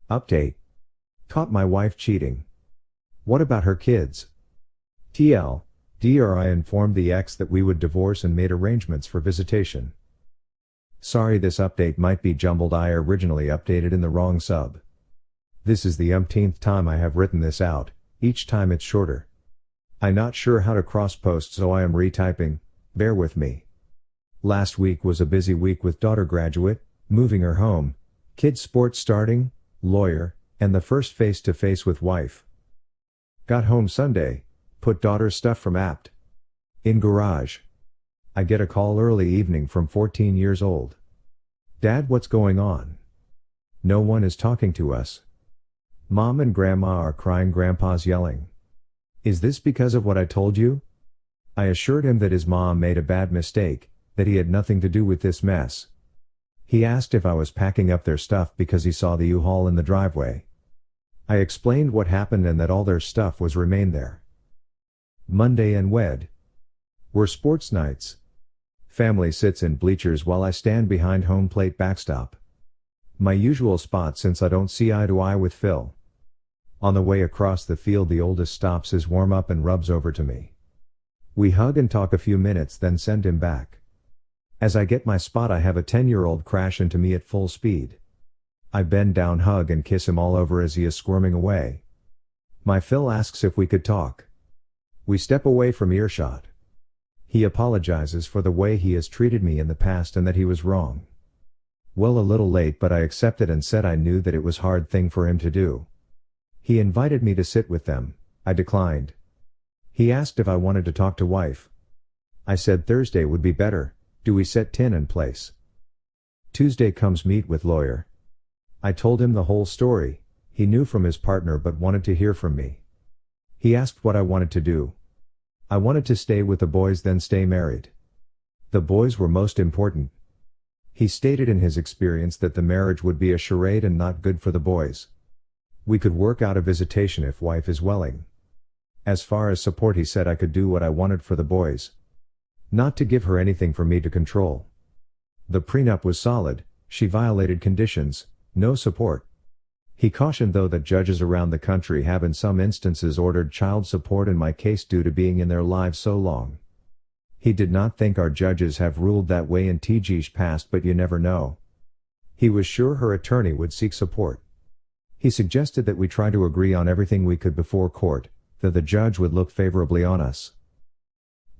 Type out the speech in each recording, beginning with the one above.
Update. Caught my wife cheating. What about her kids? I informed the ex that we would divorce and made arrangements for visitation. Sorry, this update might be jumbled. I originally updated in the wrong sub. This is the umpteenth time I have written this out, each time it's shorter. I'm not sure how to cross-post, so I am retyping, bear with me. Last week was a busy week with daughter graduate, moving her home, kids sports starting, lawyer, and the first face-to-face with wife. Got home Sunday, put daughter's stuff from apt in garage. I get a call early evening from 14 years old. Dad, what's going on? No one is talking to us. Mom and Grandma are crying, Grandpa's yelling. Is this because of what I told you? I assured him that his mom made a bad mistake, that he had nothing to do with this mess. He asked if I was packing up their stuff because he saw the U-Haul in the driveway. I explained what happened and that all their stuff was remained there. Monday and wed. Were sports nights. Family sits in bleachers while I stand behind home plate backstop. My usual spot since I don't see eye to eye with Phil. On the way across the field, the oldest stops his warm-up and rubs over to me. We hug and talk a few minutes, then send him back. As I get my spot, I have a 10-year-old crash into me at full speed. I bend down, hug and kiss him all over as he is squirming away. My Phil asks if we could talk. We step away from earshot. He apologizes for the way he has treated me in the past and that he was wrong. Well, a little late, but I accepted and said I knew that it was a hard thing for him to do. He invited me to sit with them. I declined. He asked if I wanted to talk to wife. I said Thursday would be better. Do we set 10 in place? Tuesday comes, meet with lawyer. I told him the whole story. He knew from his partner but wanted to hear from me. He asked what I wanted to do. I wanted to stay with the boys, then stay married. The boys were most important. He stated in his experience that the marriage would be a charade and not good for the boys. We could work out a visitation if wife is willing. As far as support, he said I could do what I wanted for the boys. Not to give her anything for me to control. The prenup was solid, she violated conditions, no support. He cautioned though that judges around the country have in some instances ordered child support in my case due to being in their lives so long. He did not think our judges have ruled that way in TG's past, but you never know. He was sure her attorney would seek support. He suggested that we try to agree on everything we could before court, that the judge would look favorably on us.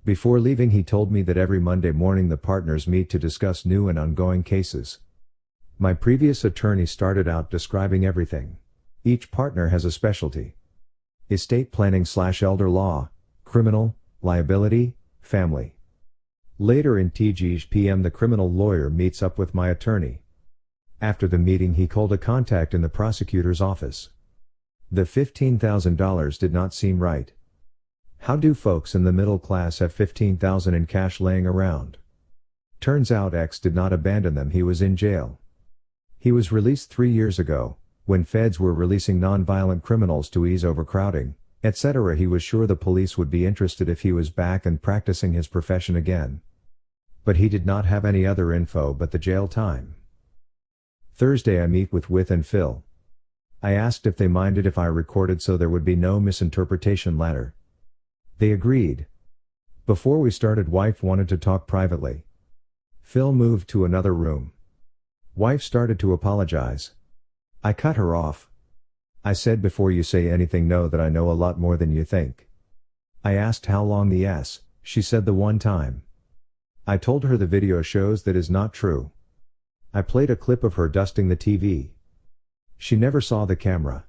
Before leaving, he told me that every Monday morning the partners meet to discuss new and ongoing cases. My previous attorney started out describing everything. Each partner has a specialty. Estate planning/elder law, criminal, liability, family. Later in TG's PM, the criminal lawyer meets up with my attorney. After the meeting, he called a contact in the prosecutor's office. The $15,000 did not seem right. How do folks in the middle class have $15,000 in cash laying around? Turns out X did not abandon them, he was in jail. He was released 3 years ago, when feds were releasing non-violent criminals to ease overcrowding, etc. He was sure the police would be interested if he was back and practicing his profession again. But he did not have any other info but the jail time. Thursday I meet with and Phil. I asked if they minded if I recorded so there would be no misinterpretation later. They agreed. Before we started, wife wanted to talk privately. Phil moved to another room. Wife started to apologize. I cut her off. I said, before you say anything, know that I know a lot more than you think. I asked how long the S, she said the one time. I told her the video shows that is not true. I played a clip of her dusting the TV. She never saw the camera.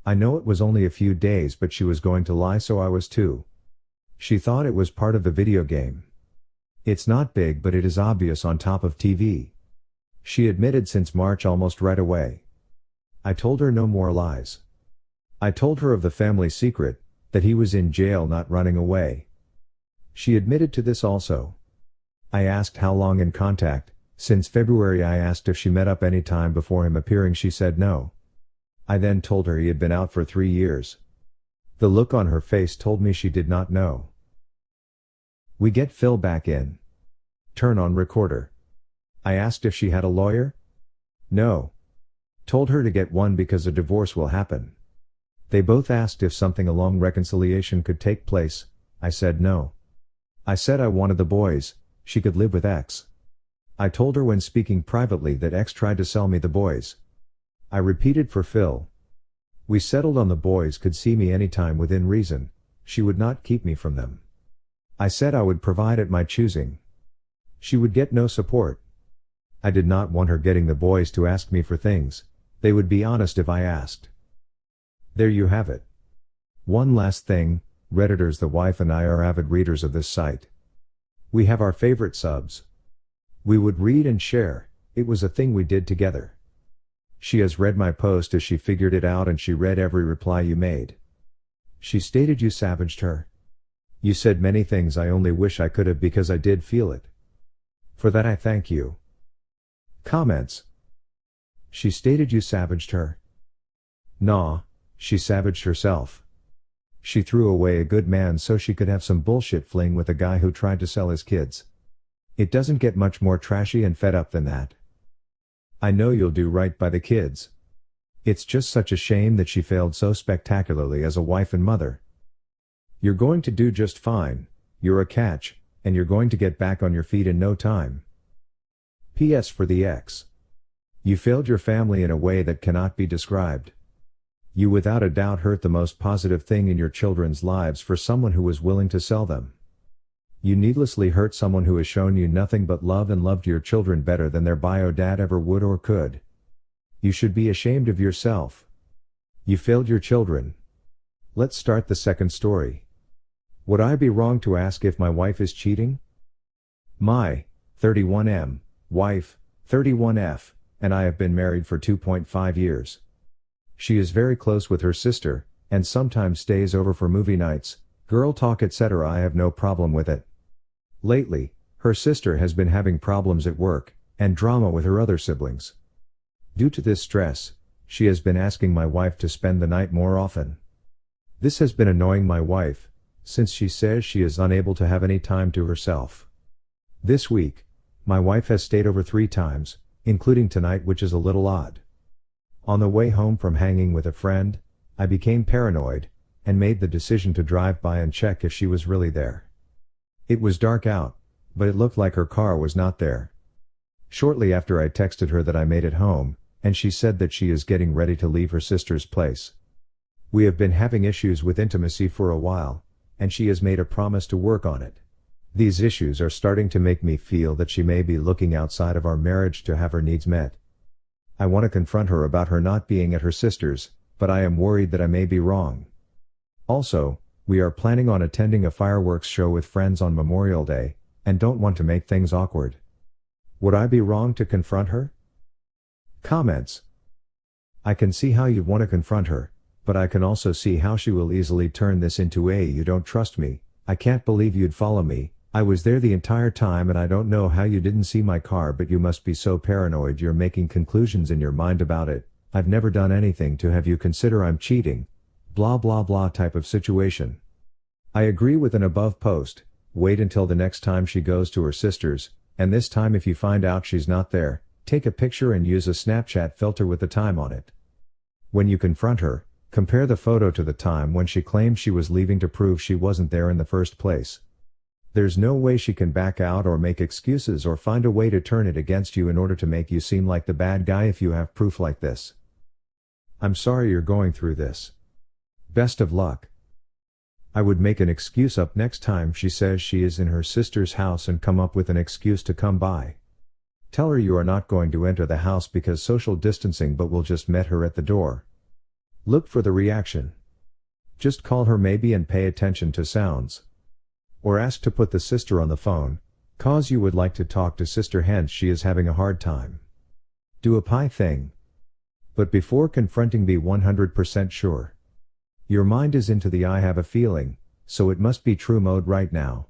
I know it was only a few days, but she was going to lie, so I was too. She thought it was part of the video game. It's not big, but it is obvious on top of TV. She admitted since March almost right away. I told her no more lies. I told her of the family secret, that he was in jail, not running away. She admitted to this also. I asked how long in contact. Since February. I asked if she met up any time before him appearing. She said no. I then told her he had been out for 3 years. The look on her face told me she did not know. We get Phil back in. Turn on recorder. I asked if she had a lawyer. No. Told her to get one because a divorce will happen. They both asked if something along reconciliation could take place. I said no. I said I wanted the boys, she could live with X. I told her when speaking privately that X tried to sell me the boys. I repeated for Phil. We settled on the boys could see me anytime within reason, she would not keep me from them. I said I would provide at my choosing. She would get no support. I did not want her getting the boys to ask me for things, they would be honest if I asked. There you have it. One last thing, Redditors, the wife and I are avid readers of this site. We have our favorite subs. We would read and share, it was a thing we did together. She has read my post as she figured it out and she read every reply you made. She stated you savaged her. You said many things I only wish I could have because I did feel it. For that I thank you. Comments. She stated you savaged her. Nah, she savaged herself. She threw away a good man so she could have some bullshit fling with a guy who tried to sell his kids. It doesn't get much more trashy and fed up than that. I know you'll do right by the kids. It's just such a shame that she failed so spectacularly as a wife and mother. You're going to do just fine, you're a catch, and you're going to get back on your feet in no time. P.S. for the ex. You failed your family in a way that cannot be described. You without a doubt hurt the most positive thing in your children's lives for someone who was willing to sell them. You needlessly hurt someone who has shown you nothing but love and loved your children better than their bio dad ever would or could. You should be ashamed of yourself. You failed your children. Let's start the second story. Would I be wrong to ask if my wife is cheating? My 31M wife, 31F, and I have been married for 2.5 years. She is very close with her sister, and sometimes stays over for movie nights, girl talk etc. I have no problem with it. Lately, her sister has been having problems at work, and drama with her other siblings. Due to this stress, she has been asking my wife to spend the night more often. This has been annoying my wife, since she says she is unable to have any time to herself. This week, my wife has stayed over 3 times, including tonight, which is a little odd. On the way home from hanging with a friend, I became paranoid, and made the decision to drive by and check if she was really there. It was dark out, but it looked like her car was not there. Shortly after I texted her that I made it home, and she said that she is getting ready to leave her sister's place. We have been having issues with intimacy for a while, and she has made a promise to work on it. These issues are starting to make me feel that she may be looking outside of our marriage to have her needs met. I want to confront her about her not being at her sister's, but I am worried that I may be wrong. Also, we are planning on attending a fireworks show with friends on Memorial Day, and don't want to make things awkward. Would I be wrong to confront her? Comments. I can see how you'd want to confront her, but I can also see how she will easily turn this into a "you don't trust me, I can't believe you'd follow me, I was there the entire time and I don't know how you didn't see my car, but you must be so paranoid you're making conclusions in your mind about it, I've never done anything to have you consider I'm cheating, blah blah blah" type of situation. I agree with an above post. Wait until the next time she goes to her sister's, and this time if you find out she's not there, take a picture and use a Snapchat filter with the time on it. When you confront her, compare the photo to the time when she claimed she was leaving to prove she wasn't there in the first place. There's no way she can back out or make excuses or find a way to turn it against you in order to make you seem like the bad guy if you have proof like this. I'm sorry you're going through this. Best of luck. I would make an excuse up next time she says she is in her sister's house and come up with an excuse to come by. Tell her you are not going to enter the house because social distancing but will just meet her at the door. Look for the reaction. Just call her maybe and pay attention to sounds. Or ask to put the sister on the phone, cause you would like to talk to sister hence she is having a hard time. Do a pie thing. But before confronting be 100% sure. Your mind is into the "I have a feeling, so it must be true" mode right now.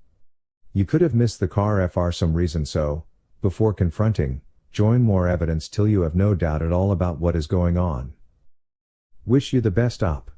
You could have missed the car for some reason, so, before confronting, join more evidence till you have no doubt at all about what is going on. Wish you the best op.